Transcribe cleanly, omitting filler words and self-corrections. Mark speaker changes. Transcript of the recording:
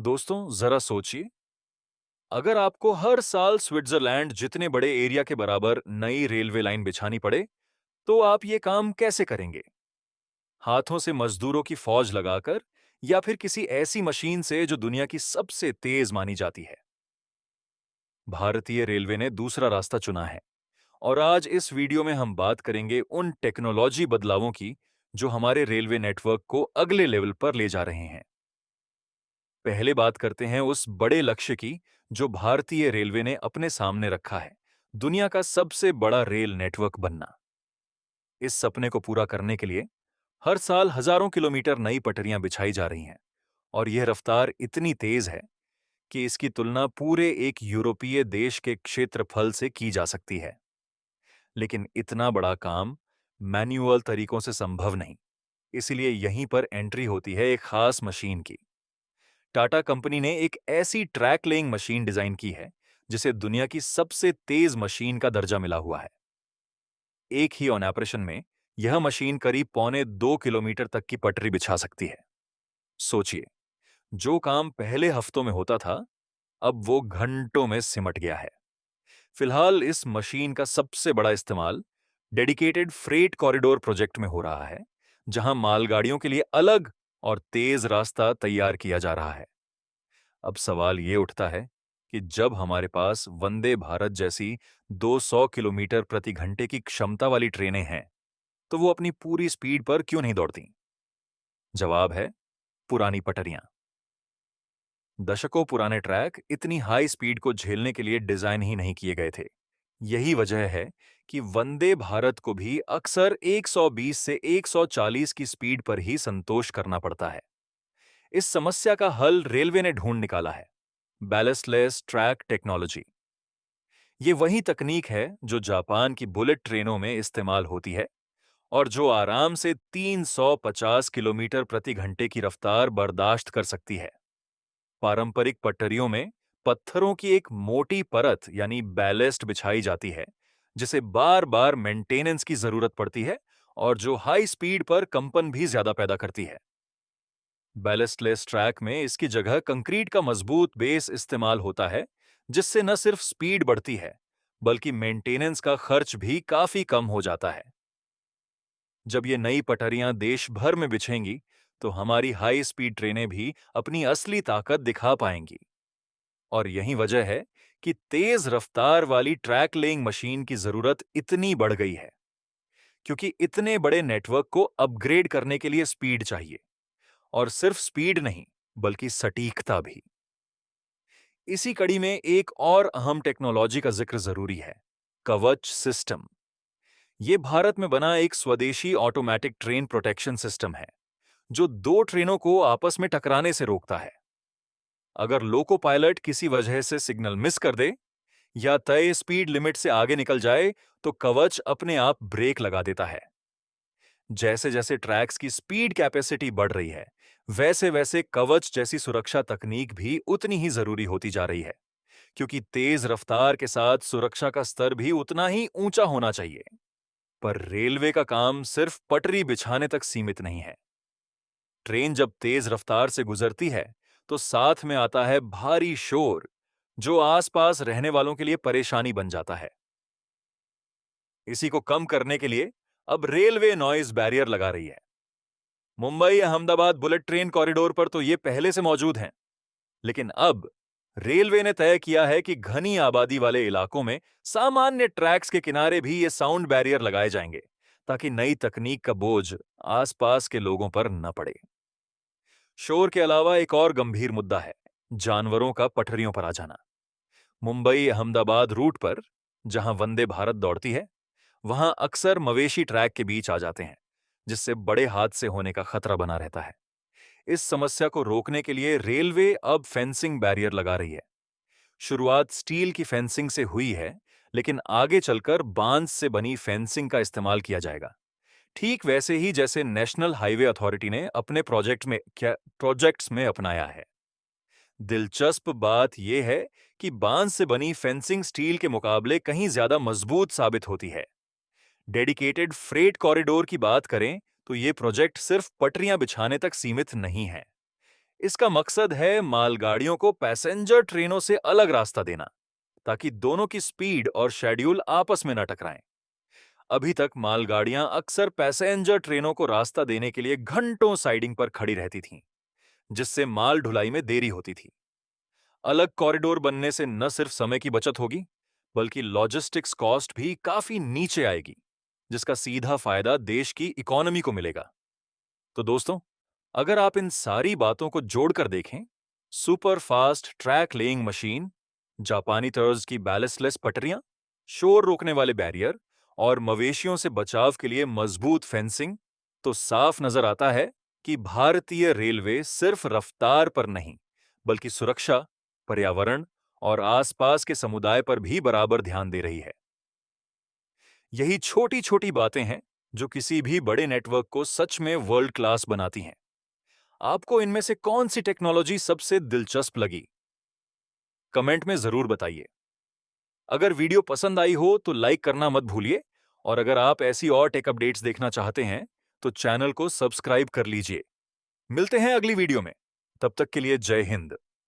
Speaker 1: दोस्तों जरा सोचिए, अगर आपको हर साल स्विट्जरलैंड जितने बड़े एरिया के बराबर नई रेलवे लाइन बिछानी पड़े, तो आप ये काम कैसे करेंगे? हाथों से मजदूरों की फौज लगाकर या फिर किसी ऐसी मशीन से जो दुनिया की सबसे तेज मानी जाती है? भारतीय रेलवे ने दूसरा रास्ता चुना है और आज इस वीडियो में हम बात करेंगे उन टेक्नोलॉजी बदलावों की जो हमारे रेलवे नेटवर्क को अगले लेवल पर ले जा रहे हैं। पहले बात करते हैं उस बड़े लक्ष्य की जो भारतीय रेलवे ने अपने सामने रखा है, दुनिया का सबसे बड़ा रेल नेटवर्क बनना। इस सपने को पूरा करने के लिए हर साल हजारों किलोमीटर नई पटरियां बिछाई जा रही हैं और यह रफ्तार इतनी तेज है कि इसकी तुलना पूरे एक यूरोपीय देश के क्षेत्रफल से की जा सकती है। लेकिन इतना बड़ा काम मैन्युअल तरीकों से संभव नहीं, इसलिए यहीं पर एंट्री होती है एक खास मशीन की। टाटा कंपनी ने एक ऐसी ट्रैक लेइंग मशीन डिजाइन की है जिसे दुनिया की सबसे तेज मशीन का दर्जा मिला हुआ है। एक ही ऑन ऑपरेशन में यह मशीन करीब 1.25 किलोमीटर तक की पटरी बिछा सकती है। सोचिए, जो काम पहले हफ्तों में होता था, अब वो घंटों में सिमट गया है। फिलहाल इस मशीन का सबसे बड़ा इस्तेमाल डेडिकेटेड फ्रेट कॉरिडोर प्रोजेक्ट में हो रहा है, जहां मालगाड़ियों के लिए अलग और तेज रास्ता तैयार किया जा रहा है। अब सवाल ये उठता है कि जब हमारे पास वंदे भारत जैसी 200 किलोमीटर प्रति घंटे की क्षमता वाली ट्रेनें हैं, तो वो अपनी पूरी स्पीड पर क्यों नहीं दौड़ती? जवाब है पुरानी पटरियां। दशकों पुराने ट्रैक इतनी हाई स्पीड को झेलने के लिए डिजाइन ही नहीं किए गए थे। यही वजह है कि वंदे भारत को भी अक्सर 120 से 140 की स्पीड पर ही संतोष करना पड़ता है। इस समस्या का हल रेलवे ने ढूंढ निकाला है, बैलेस्टलेस ट्रैक टेक्नोलॉजी। ये वही तकनीक है जो जापान की बुलेट ट्रेनों में इस्तेमाल होती है और जो आराम से 350 किलोमीटर प्रति घंटे की रफ्तार बर्दाश्त कर सकती है। पारंपरिक पटरियों में पत्थरों की एक मोटी परत यानी बैलेस्ट बिछाई जाती है, जिसे बार बार मेंटेनेंस की जरूरत पड़ती है और जो हाई स्पीड पर कंपन भी ज्यादा पैदा करती है। बैलेस्टलेस ट्रैक में इसकी जगह कंक्रीट का मजबूत बेस इस्तेमाल होता है, जिससे न सिर्फ स्पीड बढ़ती है, बल्कि मेंटेनेंस का खर्च भी काफी कम हो जाता है। जब ये नई पटरियां देश भर में बिछेंगी, तो हमारी हाई स्पीड ट्रेनें भी अपनी असली ताकत दिखा पाएंगी। और यही वजह है कि तेज रफ्तार वाली ट्रैक लेइंग मशीन की जरूरत इतनी बढ़ गई है, क्योंकि इतने बड़े नेटवर्क को अपग्रेड करने के लिए स्पीड चाहिए, और सिर्फ स्पीड नहीं, बल्कि सटीकता भी। इसी कड़ी में एक और अहम टेक्नोलॉजी का जिक्र जरूरी है, कवच सिस्टम। ये भारत में बना एक स्वदेशी ऑटोमेटिक ट्रेन प्रोटेक्शन सिस्टम है, जो दो ट्रेनों को आपस में टकराने से रोकता है। अगर लोको पायलट किसी वजह से सिग्नल मिस कर दे या तय स्पीड लिमिट से आगे निकल जाए, तो कवच अपने आप ब्रेक लगा देता है। जैसे जैसे ट्रैक्स की स्पीड कैपेसिटी बढ़ रही है, वैसे वैसे कवच जैसी सुरक्षा तकनीक भी उतनी ही जरूरी होती जा रही है, क्योंकि तेज रफ्तार के साथ सुरक्षा का स्तर भी उतना ही ऊंचा होना चाहिए। पर रेलवे का काम सिर्फ पटरी बिछाने तक सीमित नहीं है। ट्रेन जब तेज रफ्तार से गुजरती है, तो साथ में आता है भारी शोर, जो आसपास रहने वालों के लिए परेशानी बन जाता है। इसी को कम करने के लिए अब रेलवे नॉइज बैरियर लगा रही है। Mumbai Ahmedabad bullet train corridor पर तो ये पहले से मौजूद हैं, लेकिन अब रेलवे ने तय किया है कि घनी आबादी वाले इलाकों में सामान्य ट्रैक्स के किनारे भी ये साउंड बैरियर लगाए जाएंगे, ताकि नई तकनीक का बोझ आसपास के लोगों पर न पड़े। शोर के अलावा एक और गंभीर मुद्दा है, जानवरों का पटरियों पर आ जाना। मुंबई अहमदाबाद रूट पर, जहां वंदे भारत दौड़ती है, वहां अक्सर मवेशी ट्रैक के बीच आ जाते हैं, जिससे बड़े हादसे होने का खतरा बना रहता है। इस समस्या को रोकने के लिए रेलवे अब फेंसिंग बैरियर लगा रही है। शुरुआत स्टील की फेंसिंग से हुई है, लेकिन आगे चलकर बांस से बनी फेंसिंग का इस्तेमाल किया जाएगा, ठीक वैसे ही जैसे नेशनल हाईवे अथॉरिटी ने अपने प्रोजेक्ट्स में अपनाया है। दिलचस्प बात यह है कि बांस से बनी फेंसिंग स्टील के मुकाबले कहीं ज्यादा मजबूत साबित होती है। डेडिकेटेड फ्रेट कॉरिडोर की बात करें, तो यह प्रोजेक्ट सिर्फ पटरियां बिछाने तक सीमित नहीं है। इसका मकसद है मालगाड़ियों को पैसेंजर ट्रेनों से अलग रास्ता देना, ताकि दोनों की स्पीड और शेड्यूल आपस में न टकराएं। अभी तक मालगाड़ियां अक्सर पैसेंजर ट्रेनों को रास्ता देने के लिए घंटों साइडिंग पर खड़ी रहती थीं, जिससे माल ढुलाई में देरी होती थी। अलग कॉरिडोर बनने से न सिर्फ समय की बचत होगी, बल्कि लॉजिस्टिक्स कॉस्ट भी काफी नीचे आएगी, जिसका सीधा फायदा देश की इकोनॉमी को मिलेगा। तो दोस्तों, अगर आप इन सारी बातों को जोड़कर देखें, super fast track laying machine, जापानी तर्ज की बैलिस्टलेस पटरियां, शोर रोकने वाले बैरियर और मवेशियों से बचाव के लिए मजबूत फेंसिंग, तो साफ नजर आता है कि भारतीय रेलवे सिर्फ रफ्तार पर नहीं, बल्कि सुरक्षा, पर्यावरण और आसपास के समुदाय पर भी बराबर ध्यान दे रही है। यही छोटी छोटी बातें हैं जो किसी भी बड़े नेटवर्क को सच में वर्ल्ड क्लास बनाती हैं। आपको इनमें से कौन सी टेक्नोलॉजी सबसे दिलचस्प लगी? कमेंट में जरूर बताइए। अगर वीडियो पसंद आई हो तो लाइक करना मत भूलिए, और अगर आप ऐसी और टेक अपडेट्स देखना चाहते हैं तो चैनल को सब्सक्राइब कर लीजिए। मिलते हैं अगली वीडियो में। तब तक के लिए जय हिंद।